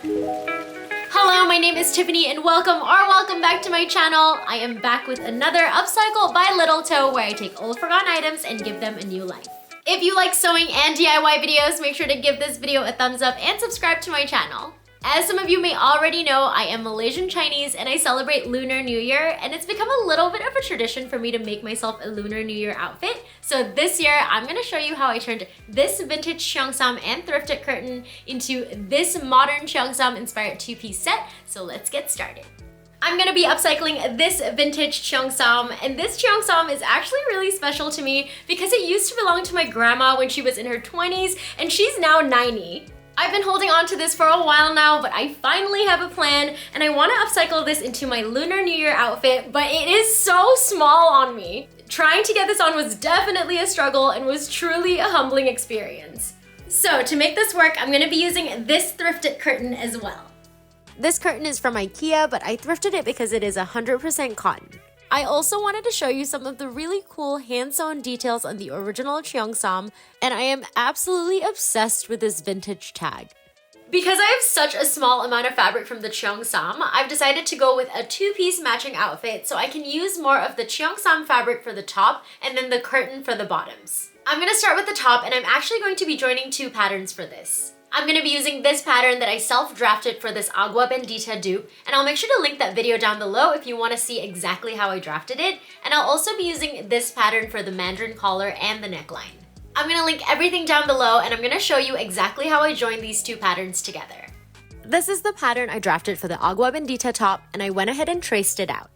Hello, my name is Tiffany and welcome back to my channel. I am back with another upcycle by Little Toe where I take old forgotten items and give them a new life. If you like sewing and DIY videos, make sure to give this video a thumbs up and subscribe to my channel. As some of you may already know, I am Malaysian Chinese and I celebrate Lunar New Year, and it's become a little bit of a tradition for me to make myself a Lunar New Year outfit. So this year, I'm gonna show you how I turned this vintage CHEONGSAM and thrifted curtain into this modern CHEONGSAM inspired two-piece set. So let's get started. I'm gonna be upcycling this vintage CHEONGSAM, and this CHEONGSAM is actually really special to me because it used to belong to my grandma when she was in her 20s, and she's now 90. I've been holding on to this for a while now, but I finally have a plan, and I want to upcycle this into my Lunar New Year outfit, but it is so small on me. Trying to get this on was definitely a struggle and was truly a humbling experience. So to make this work, I'm going to be using this thrifted curtain as well. This curtain is from Ikea, but I thrifted it because it is 100% cotton. I also wanted to show you some of the really cool hand-sewn details on the original CHEONGSAM, and I am absolutely obsessed with this vintage tag. Because I have such a small amount of fabric from the CHEONGSAM, I've decided to go with a two-piece matching outfit so I can use more of the CHEONGSAM fabric for the top and then the curtain for the bottoms. I'm going to start with the top, and I'm actually going to be joining two patterns for this. I'm going to be using this pattern that I self-drafted for this Agua Bendita dupe, and I'll make sure to link that video down below if you want to see exactly how I drafted it, and I'll also be using this pattern for the mandarin collar and the neckline. I'm going to link everything down below, and I'm going to show you exactly how I joined these two patterns together. This is the pattern I drafted for the Agua Bendita top, and I went ahead and traced it out.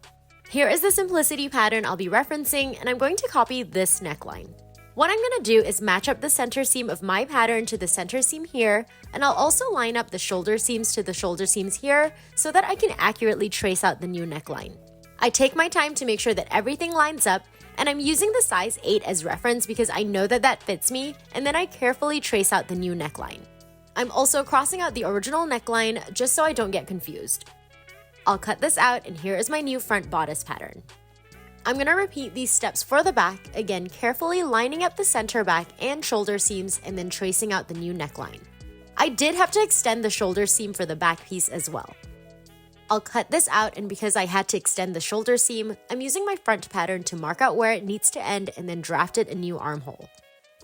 Here is the simplicity pattern I'll be referencing, and I'm going to copy this neckline. What I'm going to do is match up the center seam of my pattern to the center seam here, and I'll also line up the shoulder seams to the shoulder seams here so that I can accurately trace out the new neckline. I take my time to make sure that everything lines up, and I'm using the size 8 as reference because I know that that fits me, and then I carefully trace out the new neckline. I'm also crossing out the original neckline just so I don't get confused. I'll cut this out, and here is my new front bodice pattern. I'm going to repeat these steps for the back, again carefully lining up the center back and shoulder seams and then tracing out the new neckline. I did have to extend the shoulder seam for the back piece as well. I'll cut this out, and because I had to extend the shoulder seam, I'm using my front pattern to mark out where it needs to end and then drafted a new armhole.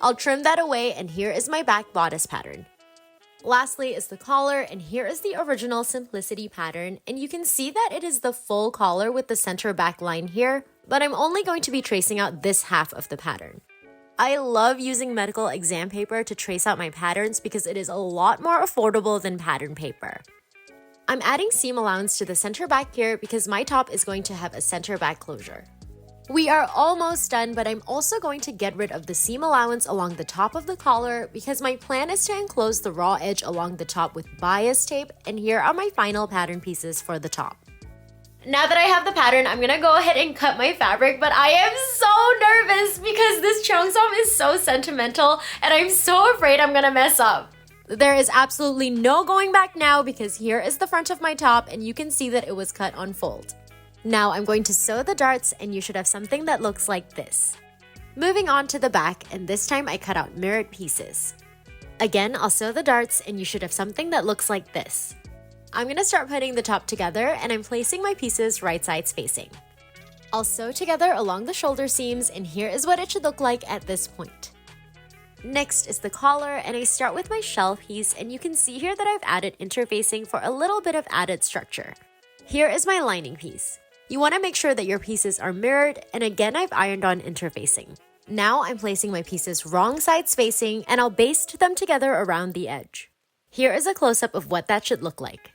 I'll trim that away, and here is my back bodice pattern. Lastly is the collar, and here is the original simplicity pattern, and you can see that it is the full collar with the center back line here, but I'm only going to be tracing out this half of the pattern. I love using medical exam paper to trace out my patterns because it is a lot more affordable than pattern paper. I'm adding seam allowance to the center back here because my top is going to have a center back closure. We are almost done, but I'm also going to get rid of the seam allowance along the top of the collar because my plan is to enclose the raw edge along the top with bias tape, and here are my final pattern pieces for the top. Now that I have the pattern, I'm gonna go ahead and cut my fabric, but I am so nervous because this CHEONGSAM is so sentimental and I'm so afraid I'm gonna mess up. There is absolutely no going back now because here is the front of my top, and you can see that it was cut on fold. Now I'm going to sew the darts, and you should have something that looks like this. Moving on to the back, and this time I cut out mirrored pieces. Again, I'll sew the darts, and you should have something that looks like this. I'm going to start putting the top together, and I'm placing my pieces right side spacing. I'll sew together along the shoulder seams, and here is what it should look like at this point. Next is the collar, and I start with my shell piece, and you can see here that I've added interfacing for a little bit of added structure. Here is my lining piece. You want to make sure that your pieces are mirrored, and again I've ironed on interfacing. Now I'm placing my pieces wrong side spacing, and I'll baste them together around the edge. Here is a close-up of what that should look like.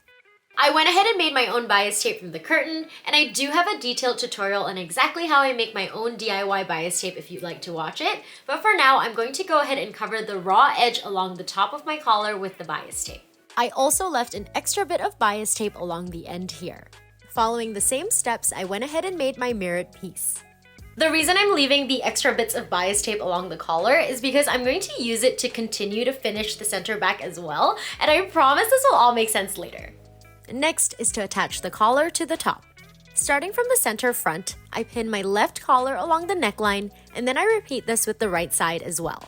I went ahead and made my own bias tape from the curtain, and I do have a detailed tutorial on exactly how I make my own DIY bias tape if you'd like to watch it, but for now I'm going to go ahead and cover the raw edge along the top of my collar with the bias tape. I also left an extra bit of bias tape along the end here. Following the same steps, I went ahead and made my mirrored piece. The reason I'm leaving the extra bits of bias tape along the collar is because I'm going to use it to continue to finish the center back as well, and I promise this will all make sense later. Next is to attach the collar to the top. Starting from the center front, I pin my left collar along the neckline, and then I repeat this with the right side as well.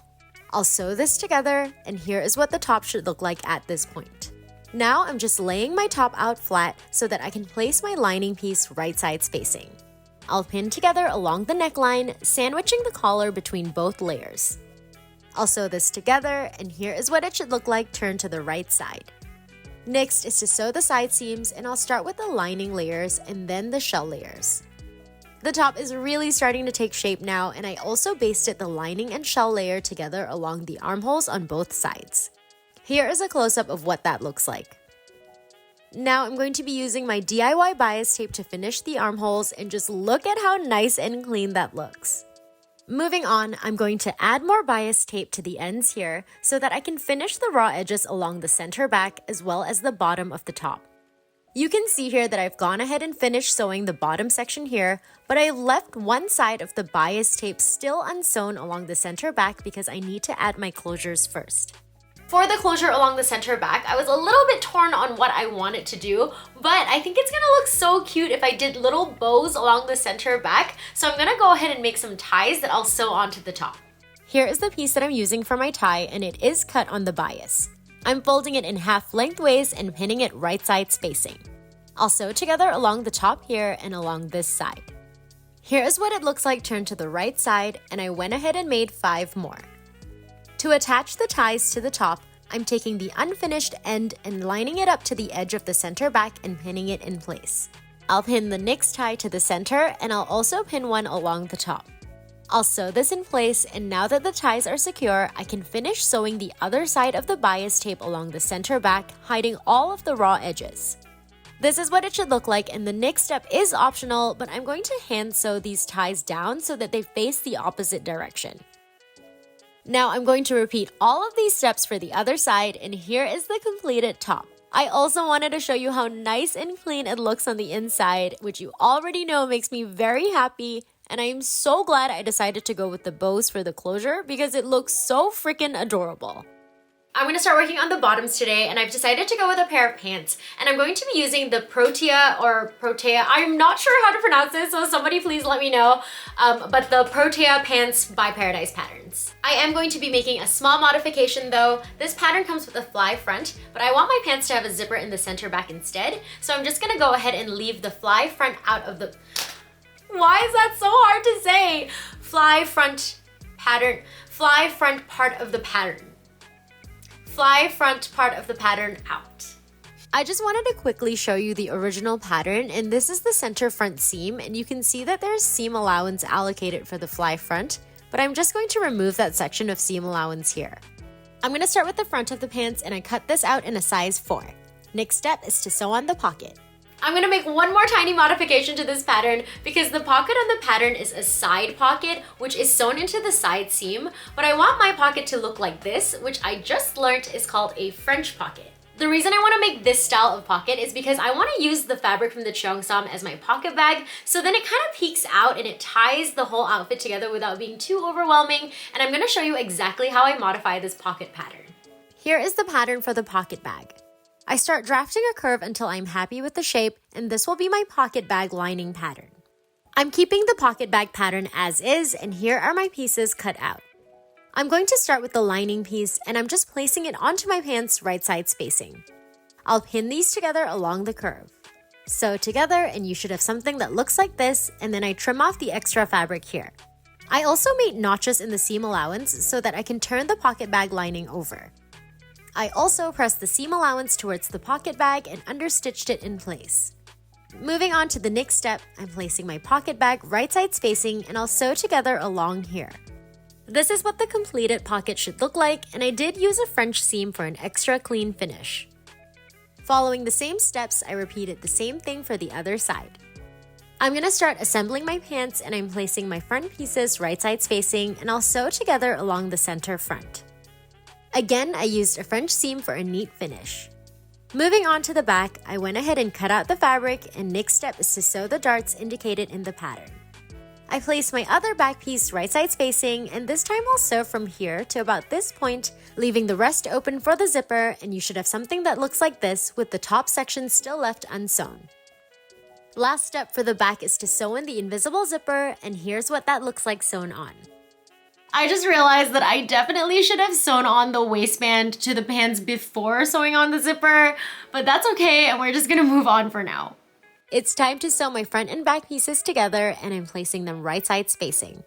I'll sew this together, and here is what the top should look like at this point. Now I'm just laying my top out flat so that I can place my lining piece right sides facing. I'll pin together along the neckline, sandwiching the collar between both layers. I'll sew this together, and here is what it should look like turned to the right side. Next is to sew the side seams, and I'll start with the lining layers and then the shell layers. The top is really starting to take shape now, and I also basted the lining and shell layer together along the armholes on both sides. Here is a close-up of what that looks like. Now I'm going to be using my DIY bias tape to finish the armholes, and just look at how nice and clean that looks. Moving on, I'm going to add more bias tape to the ends here so that I can finish the raw edges along the center back as well as the bottom of the top. You can see here that I've gone ahead and finished sewing the bottom section here, but I've left one side of the bias tape still unsewn along the center back because I need to add my closures first. For the closure along the center back, I was a little bit torn on what I wanted to do, but I think it's gonna look so cute if I did little bows along the center back, so I'm gonna go ahead and make some ties that I'll sew onto the top. Here is the piece that I'm using for my tie, and it is cut on the bias. I'm folding it in half lengthways and pinning it right side spacing. I'll sew together along the top here and along this side. Here is what it looks like turned to the right side, and I went ahead and made 5 more. To attach the ties to the top, I'm taking the unfinished end and lining it up to the edge of the center back and pinning it in place. I'll pin the next tie to the center, and I'll also pin one along the top. I'll sew this in place, and now that the ties are secure, I can finish sewing the other side of the bias tape along the center back, hiding all of the raw edges. This is what it should look like, and the next step is optional, but I'm going to hand sew these ties down so that they face the opposite direction. Now I'm going to repeat all of these steps for the other side, and here is the completed top. I also wanted to show you how nice and clean it looks on the inside, which you already know makes me very happy, and I am so glad I decided to go with the bows for the closure because it looks so freaking adorable. I'm going to start working on the bottoms today, and I've decided to go with a pair of pants, and I'm going to be using the Protea, I'm not sure how to pronounce this, so somebody please let me know, but the Protea Pants by Paradise Patterns. I am going to be making a small modification though. This pattern comes with a fly front, but I want my pants to have a zipper in the center back instead, so I'm just going to go ahead and leave the fly front out of the... Why is that so hard to say? Fly front part of the pattern. Fly front part of the pattern out. I just wanted to quickly show you the original pattern, and this is the center front seam, and you can see that there's seam allowance allocated for the fly front, but I'm just going to remove that section of seam allowance here. I'm going to start with the front of the pants, and I cut this out in a size 4. Next step is to sew on the pocket. I'm going to make one more tiny modification to this pattern because the pocket on the pattern is a side pocket, which is sewn into the side seam, but I want my pocket to look like this, which I just learned is called a French pocket. The reason I want to make this style of pocket is because I want to use the fabric from the CHEONGSAM as my pocket bag, so then it kind of peeks out and it ties the whole outfit together without being too overwhelming, and I'm going to show you exactly how I modify this pocket pattern. Here is the pattern for the pocket bag. I start drafting a curve until I'm happy with the shape, and this will be my pocket bag lining pattern. I'm keeping the pocket bag pattern as is, and here are my pieces cut out. I'm going to start with the lining piece, and I'm just placing it onto my pants right side spacing. I'll pin these together along the curve. Sew together, and you should have something that looks like this, and then I trim off the extra fabric here. I also made notches in the seam allowance so that I can turn the pocket bag lining over. I also pressed the seam allowance towards the pocket bag and understitched it in place. Moving on to the next step, I'm placing my pocket bag right side spacing, and I'll sew together along here. This is what the completed pocket should look like, and I did use a French seam for an extra clean finish. Following the same steps, I repeated the same thing for the other side. I'm going to start assembling my pants, and I'm placing my front pieces right side spacing, and I'll sew together along the center front. Again, I used a French seam for a neat finish. Moving on to the back, I went ahead and cut out the fabric, and next step is to sew the darts indicated in the pattern. I placed my other back piece right side spacing, and this time I'll sew from here to about this point, leaving the rest open for the zipper, and you should have something that looks like this with the top section still left unsewn. Last step for the back is to sew in the invisible zipper, and here's what that looks like sewn on. I just realized that I definitely should have sewn on the waistband to the pants before sewing on the zipper, but that's okay, and we're just gonna move on for now. It's time to sew my front and back pieces together, and I'm placing them right side spacing.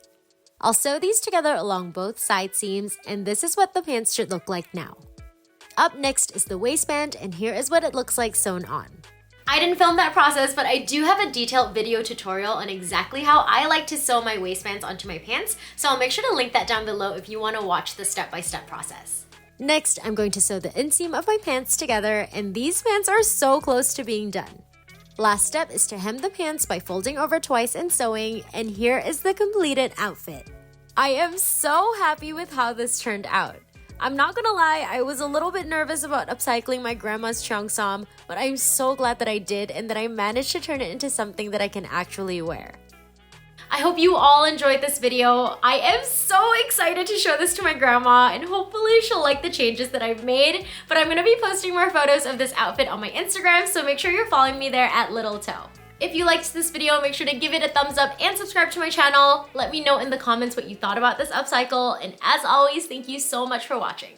I'll sew these together along both side seams, and this is what the pants should look like now. Up next is the waistband, and here is what it looks like sewn on. I didn't film that process, but I do have a detailed video tutorial on exactly how I like to sew my waistbands onto my pants, so I'll make sure to link that down below if you want to watch the step-by-step process. Next, I'm going to sew the inseam of my pants together, and these pants are so close to being done. Last step is to hem the pants by folding over twice and sewing, and here is the completed outfit. I am so happy with how this turned out. I'm not gonna lie, I was a little bit nervous about upcycling my grandma's CHEONGSAM, but I'm so glad that I did and that I managed to turn it into something that I can actually wear. I hope you all enjoyed this video. I am so excited to show this to my grandma, and hopefully she'll like the changes that I've made, but I'm gonna be posting more photos of this outfit on my Instagram, so make sure you're following me there at Little Toe. If you liked this video, make sure to give it a thumbs up and subscribe to my channel. Let me know in the comments what you thought about this upcycle, and as always, thank you so much for watching.